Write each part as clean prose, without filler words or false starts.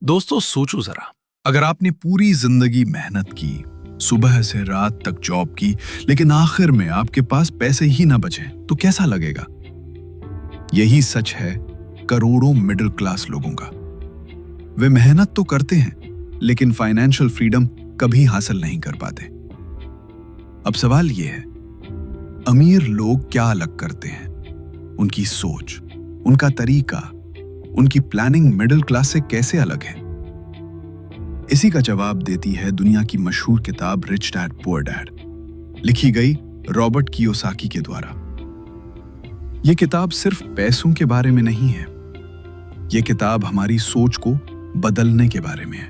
दोस्तों सोचो जरा, अगर आपने पूरी जिंदगी मेहनत की, सुबह से रात तक जॉब की, लेकिन आखिर में आपके पास पैसे ही ना बचे, तो कैसा लगेगा? यही सच है करोड़ों मिडिल क्लास लोगों का। वे मेहनत तो करते हैं, लेकिन फाइनेंशियल फ्रीडम कभी हासिल नहीं कर पाते। अब सवाल यह है, अमीर लोग क्या अलग करते हैं? उनकी सोच, उनका तरीका, उनकी प्लानिंग मिडिल क्लास से कैसे अलग है? इसी का जवाब देती है दुनिया की मशहूर किताब रिच डैड पुअर डैड, लिखी गई रॉबर्ट कियोसाकी के द्वारा। यह किताब सिर्फ पैसों के बारे में नहीं है, यह किताब हमारी सोच को बदलने के बारे में है।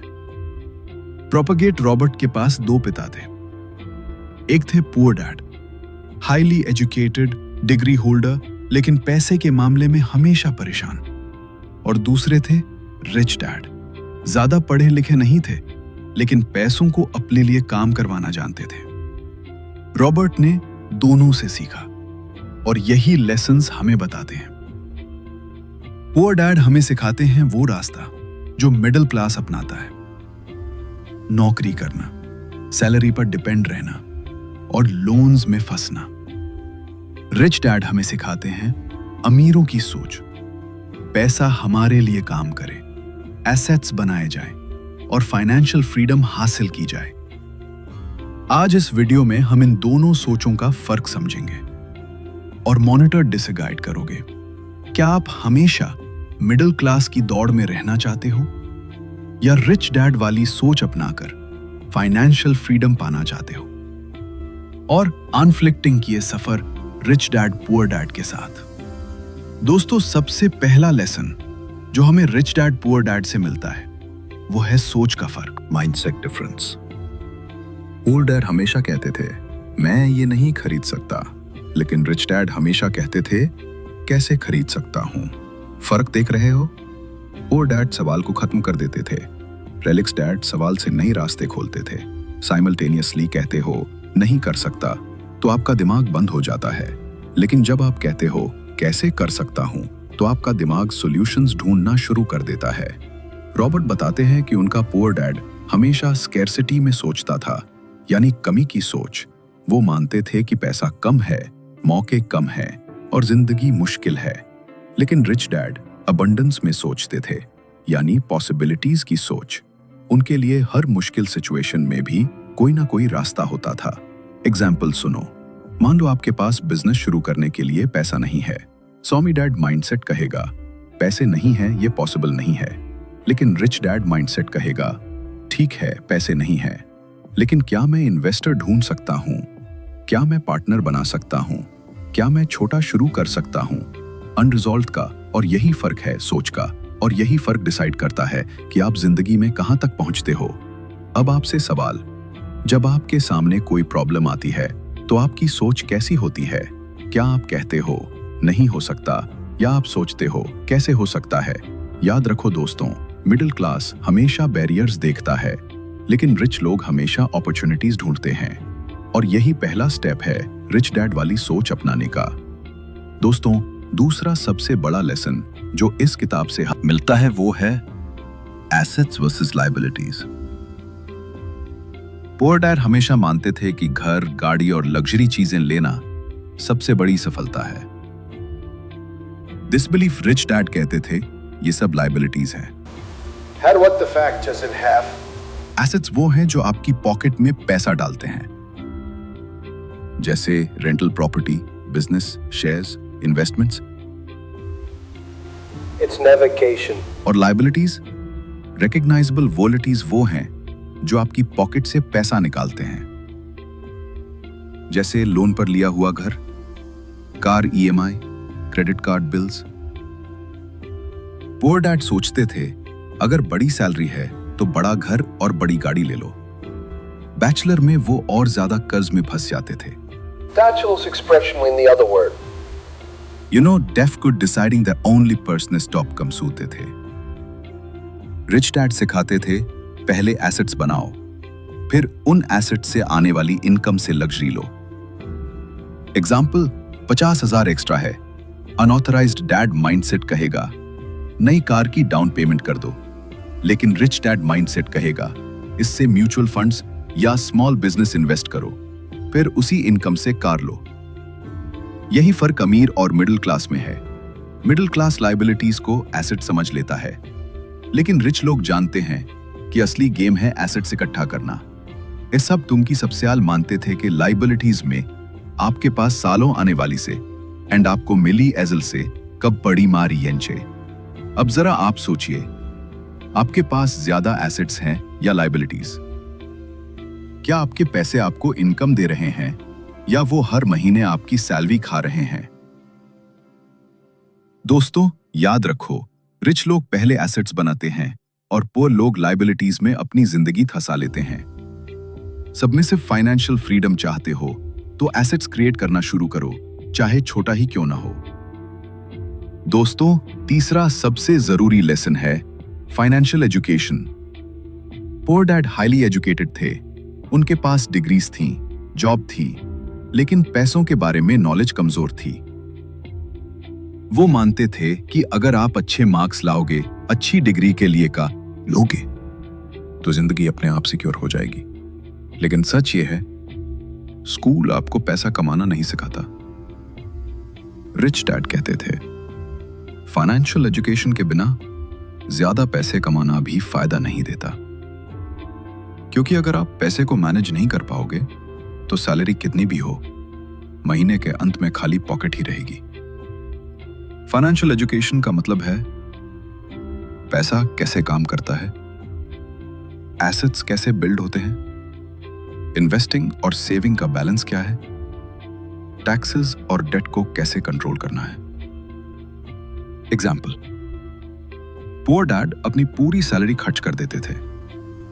प्रोपेगेट रॉबर्ट के पास दो पिता थे। एक थे poor dad, highly educated, degree holder, लेकिन पैसे के मामले में हमेशा परेशान। और दूसरे थे रिच डैड, ज्यादा पढ़े लिखे नहीं थे, लेकिन पैसों को अपने लिए काम करवाना जानते थे। रॉबर्ट ने दोनों से सीखा और यही लेसन्स हमें बताते हैं। पुअर डैड हमें सिखाते हैं वो रास्ता जो मिडिल क्लास अपनाता है, नौकरी करना, सैलरी पर डिपेंड रहना और लोन्स में फंसना। रिच डैड हमें सिखाते हैं अमीरों की सोच, पैसा हमारे लिए काम करे, एसेट्स बनाए जाएं और फाइनेंशियल फ्रीडम हासिल की जाए। आज इस वीडियो में हम इन दोनों सोचों का फर्क समझेंगे और मॉनिटर डिसाइड करोगे, क्या आप हमेशा मिडिल क्लास की दौड़ में रहना चाहते हो या रिच डैड वाली सोच अपनाकर फाइनेंशियल फ्रीडम पाना चाहते हो? और अनफ्लिक्टिंग किए सफर रिच डैड पुअर डैड के साथ। दोस्तों, सबसे पहला लेसन जो हमें रिच डैड पुअर डैड से मिलता है वो है सोच का फर्क, माइंडसेट डिफरेंस। पुअर डैड हमेशा कहते थे मैं ये नहीं खरीद सकता, लेकिन रिच डैड हमेशा कहते थे कैसे खरीद सकता हूं। फर्क देख रहे हो? पुअर डैड सवाल को खत्म कर देते थे, रिच डैड सवाल से नए रास्ते खोलते थे। साइमल्टेनियसली कहते हो नहीं कर सकता तो आपका दिमाग बंद हो जाता है, लेकिन जब आप कहते हो कैसे कर सकता हूं तो आपका दिमाग सॉल्यूशंस ढूंढना शुरू कर देता है। रॉबर्ट बताते हैं कि उनका पुअर डैड हमेशा स्कैर्सिटी में सोचता था, यानी कमी की सोच। वो मानते थे कि पैसा कम है, मौके कम हैं और जिंदगी मुश्किल है। लेकिन रिच डैड अबंडेंस में सोचते थे, यानी पॉसिबिलिटीज की सोच। उनके लिए हर मुश्किल सिचुएशन में भी कोई ना कोई रास्ता होता था। एग्जाम्पल सुनो, मान लो आपके पास बिजनेस शुरू करने के लिए पैसा नहीं है। स्वामी डैड माइंडसेट कहेगा पैसे नहीं है, ये पॉसिबल नहीं है। लेकिन रिच डैड माइंडसेट कहेगा ठीक है पैसे नहीं है, लेकिन क्या मैं इन्वेस्टर ढूंढ सकता हूं? क्या मैं पार्टनर बना सकता हूं? क्या मैं छोटा शुरू कर सकता हूं? अनरिजॉल्व्ड का और यही फर्क है सोच का, और यही फर्क डिसाइड करता है कि आप जिंदगी में कहां तक पहुंचते हो। अब आपसे सवाल, जब आपके सामने कोई प्रॉब्लम आती है तो आपकी सोच कैसी होती है? क्या आप कहते हो नहीं हो सकता, या आप सोचते हो कैसे हो सकता है? याद रखो दोस्तों, मिडिल क्लास हमेशा बैरियर्स देखता है, लेकिन रिच लोग हमेशा अपॉर्चुनिटीज ढूंढते हैं। और यही पहला स्टेप है रिच डैड वाली सोच अपनाने का। दोस्तों, दूसरा सबसे बड़ा लेसन जो इस किताब से मिलता है वो है assets versus liabilities. Poor dad हमेशा मानते थे कि घर, गाड़ी और लग्जरी चीजें लेना सबसे बड़ी सफलता है। दिस बिलीफ रिच डैड कहते थे ये सब लायबिलिटीज हैं। एसेट्स वो हैं जो आपकी पॉकेट में पैसा डालते हैं, जैसे rental property, business, shares, investments. और लायबिलिटीज, रिकॉग्नाइजेबल वॉलिटीज वो हैं जो आपकी पॉकेट से पैसा निकालते हैं, जैसे लोन पर लिया हुआ घर, car EMI, credit card bills. Poor dad सोचते थे अगर बड़ी सैलरी है तो बड़ा घर और बड़ी गाड़ी ले लो। बैचलर में वो और ज्यादा कर्ज में फंस जाते थे। Deaf good deciding the only person stop come सूते थे। रिच डैड सिखाते थे पहले एसेट्स बनाओ, फिर उन एसेट्स से आने वाली इनकम से लग्जरी लो। एग्जाम्पल, 50,000 एक्स्ट्रा है, अनऑथराइज्ड डैड माइंडसेट कहेगा नई कार की डाउन पेमेंट कर दो, लेकिन रिच डैड माइंडसेट कहेगा इससे म्यूचुअल फंड्स या स्मॉल बिजनेस इन्वेस्ट करो, फिर उसी इनकम से कार लो। यही फर्क अमीर और मिडिल क्लास में है। मिडिल क्लास लायबिलिटीज को एसेट समझ लेता है, लेकिन रिच लोग जानते हैं कि असली गेम है एसेट्स इकट्ठा करना। इस सब तुम की सबसे मानते थे कि लायबिलिटीज में आपके पास सालों आने वाली से एंड आपको मिली एजल से कब बड़ी मारी येंचे। अब जरा आप सोचिए, आपके पास ज्यादा एसेट्स हैं या लायबिलिटीज? क्या आपके पैसे आपको इनकम दे रहे हैं या वो हर महीने आपकी सैलरी खा रहे हैं? दोस्तों, याद रखो, रिच लोग पहले एसेट्स बनाते हैं और पुअर लोग लायबिलिटीज में अपनी जिंदगी फंसा लेते हैं। सब में सिर्फ फाइनेंशियल फ्रीडम चाहते हो तो एसेट्स क्रिएट करना शुरू करो, चाहे छोटा ही क्यों ना हो। दोस्तों, तीसरा सबसे जरूरी लेसन है financial education. Poor dad highly educated थे, उनके पास डिग्रीज थीं, जॉब थी, लेकिन पैसों के बारे में नॉलेज कमजोर थी। वो मानते थे कि अगर आप अच्छे मार्क्स लाओगे, अच्छी डिग्री के लिए का लोगे, तो जिंदगी अपने आप सिक्योर हो जाएगी। लेकिन सच ये है, स्कूल आपको पैसा कमाना नहीं सिखाता। रिच डैड कहते थे, फाइनेंशियल एजुकेशन के बिना ज्यादा पैसे कमाना भी फायदा नहीं देता, क्योंकि अगर आप पैसे को मैनेज नहीं कर पाओगे तो सैलरी कितनी भी हो, महीने के अंत में खाली पॉकेट ही रहेगी। फाइनेंशियल एजुकेशन का मतलब है पैसा कैसे काम करता है, एसेट्स कैसे बिल्ड होते हैं, इन्वेस्टिंग और सेविंग का बैलेंस क्या है, टैक्सेस और डेट को कैसे कंट्रोल करना है। एग्जाम्पल, पुअर डैड अपनी पूरी सैलरी खर्च कर देते थे,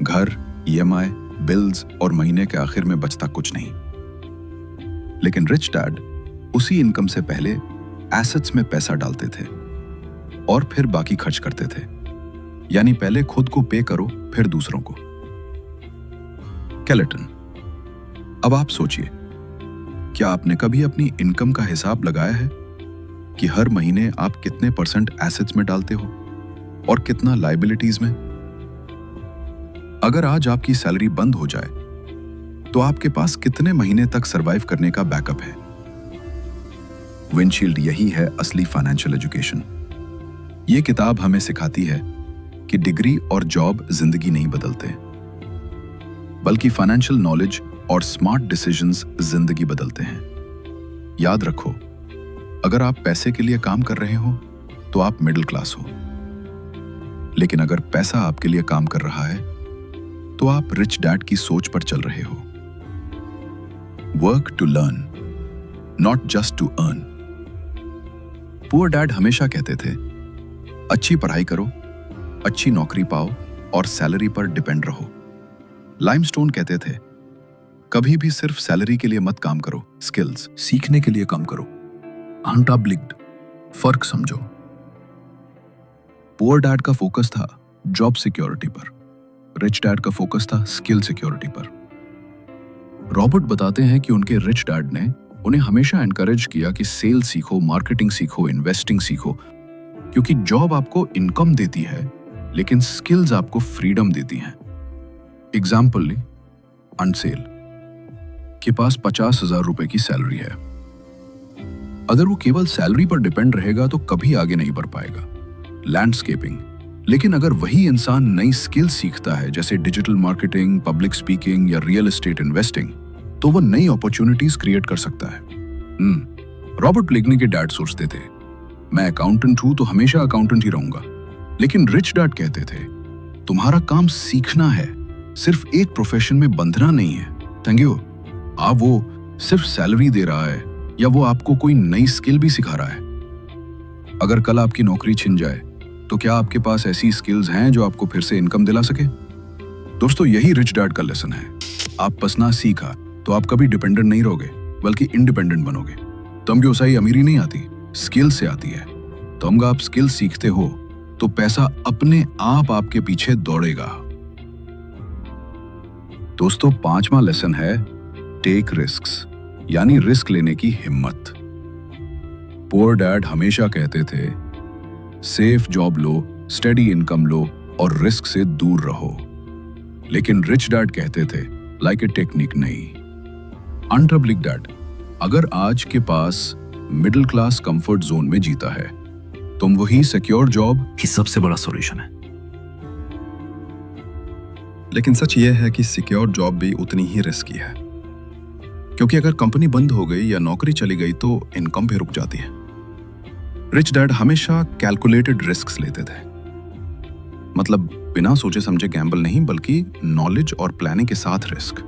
घर, ईएमआई, बिल्स और महीने के आखिर में बचता कुछ नहीं। लेकिन रिच डैड उसी इनकम से पहले एसेट्स में पैसा डालते थे और फिर बाकी खर्च करते थे। यानी पहले खुद को पे करो, फिर दूसरों को। स्केलेटन। अब आप सोचिए, क्या आपने कभी अपनी इनकम का हिसाब लगाया है कि हर महीने आप कितने परसेंट एसेट्स में डालते हो और कितना लायबिलिटीज में? अगर आज आपकी सैलरी बंद हो जाए तो आपके पास कितने महीने तक सरवाइव करने का बैकअप है? विंडशील्ड यही है असली फाइनेंशियल एजुकेशन। यह किताब हमें सिखाती है कि डिग्री और जॉब जिंदगी नहीं बदलते, बल्कि फाइनेंशियल नॉलेज और स्मार्ट डिसीजंस जिंदगी बदलते हैं। याद रखो, अगर आप पैसे के लिए काम कर रहे हो तो आप मिडिल क्लास हो, लेकिन अगर पैसा आपके लिए काम कर रहा है तो आप रिच डैड की सोच पर चल रहे हो। Work to learn, not just to earn. Poor dad हमेशा कहते थे, अच्छी पढ़ाई करो, अच्छी नौकरी पाओ और सैलरी पर डिपेंड रहो। लाइमस्टोन कहते थे, कभी भी सिर्फ सैलरी के लिए मत काम करो, स्किल्स सीखने के लिए काम करो। अनटाब्लिक्ड, फर्क समझो। पुअर डैड का फोकस था जॉब सिक्योरिटी पर, रिच डैड का फोकस था स्किल सिक्योरिटी पर। रॉबर्ट बताते हैं कि उनके रिच डैड ने उन्हें हमेशा एनकरेज किया कि सेल सीखो, मार्केटिंग सीखो, इन्वेस्टिंग सीखो, क्योंकि जॉब आपको इनकम देती है लेकिन स्किल्स आपको फ्रीडम देती हैं। एग्जाम्पल ली, अनसेल के पास 50,000 रुपए की सैलरी है। अगर वो केवल सैलरी पर डिपेंड रहेगा तो कभी आगे नहीं बढ़ पाएगा। लैंडस्केपिंग। लेकिन अगर वही इंसान नई स्किल सीखता है, जैसे डिजिटल मार्केटिंग, पब्लिक स्पीकिंग या रियल एस्टेट इन्वेस्टिंग, तो वो नई अपॉर्चुनिटीज क्रिएट कर सकता है। रॉबर्ट लेग्नी के डैड सोचते थे, मैं अकाउंटेंट हूं तो हमेशा अकाउंटेंट ही रहूंगा। लेकिन रिच डैड कहते थे, तुम्हारा काम सीखना है, सिर्फ एक प्रोफेशन में बंधना नहीं है। Thank you. आप वो सिर्फ सैलरी दे रहा है या वो आपको कोई नई स्किल भी सिखा रहा है? अगर कल आपकी नौकरी छिन जाए तो क्या आपके पास ऐसी स्किल्स हैं जो आपको फिर से इनकम दिला सके? दोस्तों, यही रिच डैड का लेसन है। आप पसना सीखा तो आप कभी डिपेंडेंट नहीं रहोगे, बल्कि इंडिपेंडेंट बनोगे। तमकी अमीरी नहीं आती, स्किल से आती है। तो अगर आप स्किल सीखते हो तो पैसा अपने आप आपके पीछे दौड़ेगा। दोस्तों, 5वां लेसन है टेक रिस्क्स, यानी रिस्क लेने की हिम्मत। पुअर डैड हमेशा कहते थे, सेफ जॉब लो, स्टेडी इनकम लो और रिस्क से दूर रहो। लेकिन रिच डैड कहते थे लाइक ए टेक्निक नहीं, अनट्रबलिक डैड, अगर आज के पास मिडिल क्लास कंफर्ट जोन में जीता है, तुम वही सिक्योर जॉब ही सबसे बड़ा सॉल्यूशन है। लेकिन सच यह है कि सिक्योर जॉब भी उतनी ही रिस्की है, क्योंकि अगर कंपनी बंद हो गई या नौकरी चली गई तो इनकम भी रुक जाती है। रिच डैड हमेशा कैलकुलेटेड रिस्क्स लेते थे, मतलब बिना सोचे समझे गैम्बल नहीं, बल्कि नॉलेज और प्लानिंग के साथ रिस्क।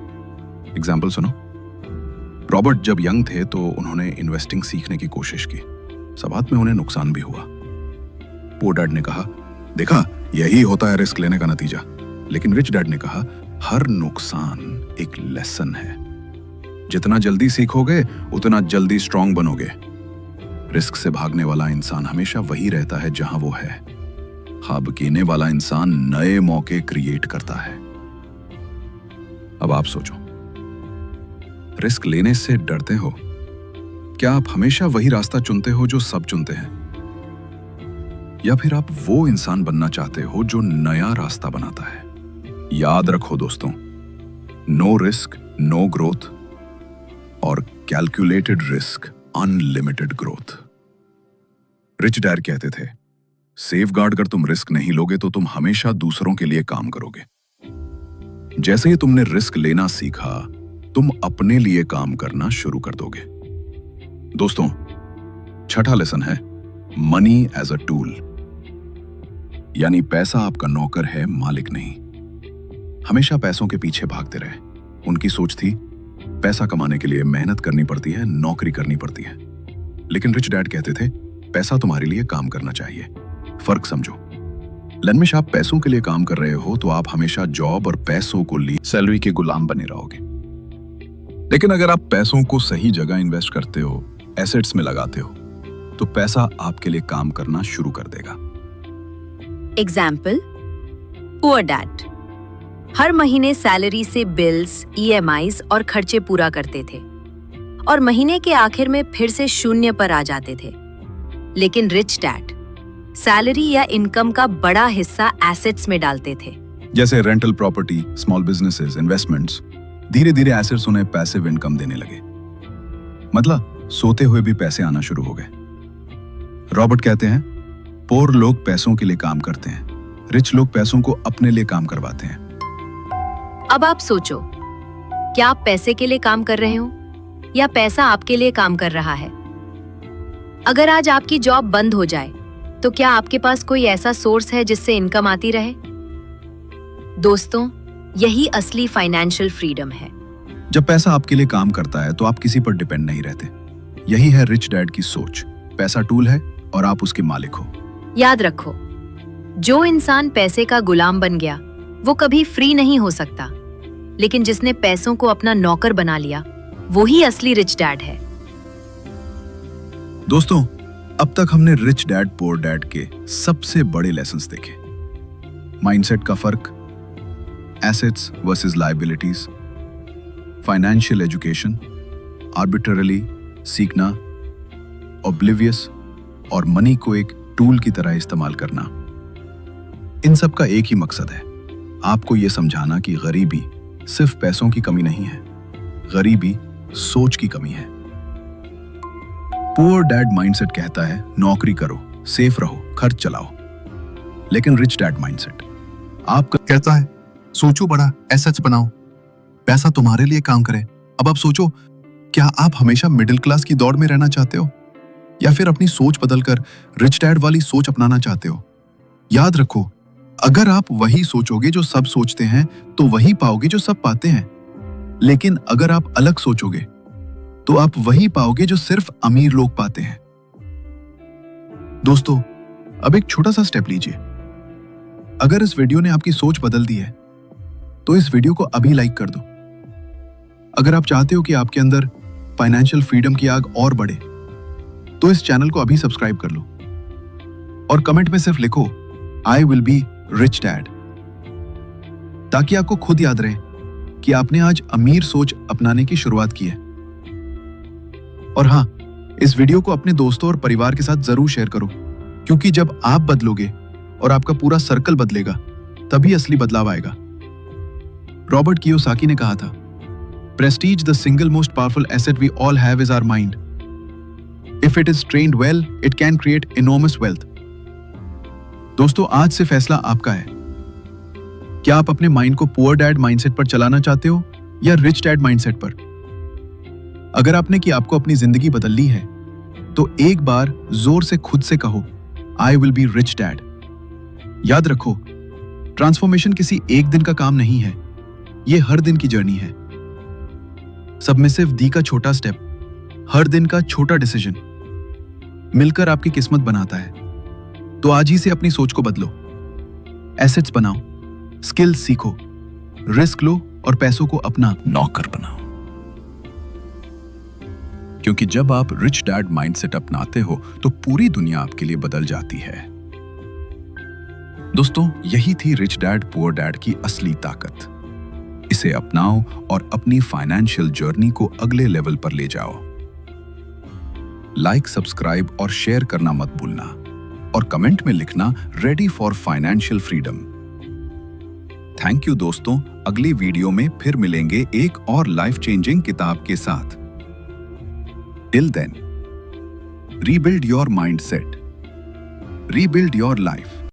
एग्जाम्पल सुनो। रॉबर्ट जब यंग थे तो उन्होंने इन्वेस्टिंग सीखने की कोशिश की, साथ में उन्हें नुकसान भी हुआ। पुअर डैड ने कहा, देखा यही होता है रिस्क लेने का नतीजा। लेकिन रिच डैड ने कहा, हर नुकसान एक लेसन है, जितना जल्दी सीखोगे उतना जल्दी स्ट्रांग बनोगे। रिस्क से भागने वाला इंसान हमेशा वही रहता है जहां वो है। ख्वाब कीने वाला इंसान नए मौके क्रिएट करता है। अब आप सोचो, रिस्क लेने से डरते हो? क्या आप हमेशा वही रास्ता चुनते हो जो सब चुनते हैं, या फिर आप वो इंसान बनना चाहते हो जो नया रास्ता बनाता है? याद रखो दोस्तों, नो रिस्क नो ग्रोथ, और calculated risk unlimited growth. Rich dad कहते थे, सेफगार्ड अगर तुम रिस्क नहीं लोगे तो तुम हमेशा दूसरों के लिए काम करोगे। जैसे ही तुमने रिस्क लेना सीखा, तुम अपने लिए काम करना शुरू कर दोगे। दोस्तों, छठा लेसन है मनी एज अ टूल, यानी पैसा आपका नौकर है, मालिक नहीं। हमेशा पैसों के पीछे भागते रहे। उनकी सोच थी पैसा कमाने के लिए मेहनत करनी पड़ती है, नौकरी करनी पड़ती है। लेकिन रिच डैड कहते थे पैसा तुम्हारे लिए काम करना चाहिए। फर्क समझो, लनमेश आप पैसों के लिए काम कर रहे हो तो आप हमेशा जॉब और पैसों को लिए सैलरी के गुलाम बने रहोगे। लेकिन अगर आप पैसों को सही जगह इन्वेस्ट करते हो, एसेट्स में लगाते हो, तो पैसा आपके लिए काम करना शुरू कर देगा। एग्जाम्पल, पुअर डैड हर महीने सैलरी से बिल्स, ईएमआईज और खर्चे पूरा करते थे और महीने के आखिर में फिर से शून्य पर आ जाते थे। लेकिन रिच डैड सैलरी या इनकम का बड़ा हिस्सा एसेट्स में डालते थे, जैसे rental property, small businesses, investments. धीरे धीरे एसेट्स उन्हें पैसिव इनकम देने लगे, मतलब सोते हुए भी पैसे आना शुरू हो गए। रॉबर्ट कहते हैं, पोर लोग पैसों के लिए काम करते हैं, रिच लोग पैसों को अपने लिए काम करवाते हैं। अब आप सोचो, क्या आप पैसे के लिए काम कर रहे हो या पैसा आपके लिए काम कर रहा है? अगर आज आपकी जॉब बंद हो जाए तो क्या आपके पास कोई ऐसा सोर्स है जिससे इनकम आती रहे? दोस्तों, यही असली फाइनेंशियल फ्रीडम है। जब पैसा आपके लिए काम करता है तो आप किसी पर डिपेंड नहीं रहते। यही है रिच डैड की सोच। पैसा टूल है और आप उसके मालिक हो। याद रखो, जो इंसान पैसे का गुलाम बन गया वो कभी फ्री नहीं हो सकता, लेकिन जिसने पैसों को अपना नौकर बना लिया वो ही असली रिच डैड है। दोस्तों, अब तक हमने रिच डैड पुअर डैड के सबसे बड़े लेसन्स देखे। माइंडसेट का फर्क, assets versus liabilities, financial education, arbitrarily सीखना, ऑब्लिवियस और मनी को एक टूल की तरह इस्तेमाल करना। इन सब का एक ही मकसद है, आपको यह समझाना कि गरीबी सिर्फ पैसों की कमी नहीं है, गरीबी सोच की कमी है। पुअर डैड माइंडसेट कहता है नौकरी करो, सेफ रहो, खर्च चलाओ। लेकिन रिच डैड माइंडसेट आपका कहता है सोचो बड़ा, एसेट्स बनाओ, पैसा तुम्हारे लिए काम करे। अब आप सोचो, क्या आप हमेशा मिडिल क्लास की दौड़ में रहना चाहते हो या फिर अपनी सोच बदलकर रिच डैड वाली सोच अपनाना चाहते हो? याद रखो, अगर आप वही सोचोगे जो सब सोचते हैं तो वही पाओगे जो सब पाते हैं। लेकिन अगर आप अलग सोचोगे तो आप वही पाओगे जो सिर्फ अमीर लोग पाते हैं। दोस्तों, अब एक छोटा सा स्टेप लीजिए। अगर इस वीडियो ने आपकी सोच बदल दी है तो इस वीडियो को अभी लाइक कर दो। अगर आप चाहते हो कि आपके अंदर फाइनेंशियल फ्रीडम की आग और बढ़े तो इस चैनल को अभी सब्सक्राइब कर लो और कमेंट में सिर्फ लिखो I will be rich dad, ताकि आपको खुद याद रहे कि आपने आज अमीर सोच अपनाने की शुरुआत की है। और हां, इस वीडियो को अपने दोस्तों और परिवार के साथ जरूर शेयर करो, क्योंकि जब आप बदलोगे और आपका पूरा सर्कल बदलेगा तभी असली बदलाव आएगा। रॉबर्ट कियोसाकी ने कहा था, prestige the single most powerful asset we all have is our mind. If it is trained well, it can create enormous wealth. दोस्तों, आज से फैसला आपका है। क्या आप अपने माइंड को पुअर डैड माइंडसेट पर चलाना चाहते हो या रिच डैड माइंडसेट पर? अगर आपने कि आपको अपनी जिंदगी बदलनी है, तो एक बार जोर से खुद से कहो, I will be rich dad. याद रखो, ट्रांसफॉर्मेशन किसी एक दिन का काम नहीं है, ये हर दिन की जर्नी है। सबमिसिव दी का छोटा स्टेप, हर दिन का छोटा डिसीजन मिलकर आपकी किस्मत बनाता है। तो आज ही से अपनी सोच को बदलो, एसेट्स बनाओ, स्किल्स सीखो, रिस्क लो और पैसों को अपना नौकर बनाओ। क्योंकि जब आप रिच डैड माइंडसेट अपनाते हो तो पूरी दुनिया आपके लिए बदल जाती है। दोस्तों, यही थी रिच डैड पुअर डैड की असली ताकत। इसे अपनाओ और अपनी फाइनेंशियल जर्नी को अगले लेवल पर ले जाओ। लाइक, सब्सक्राइब और शेयर करना मत भूलना और कमेंट में लिखना ready for financial freedom. Thank you दोस्तों, अगली वीडियो में फिर मिलेंगे एक और लाइफ चेंजिंग किताब के साथ। Till then, rebuild your mindset, rebuild your life.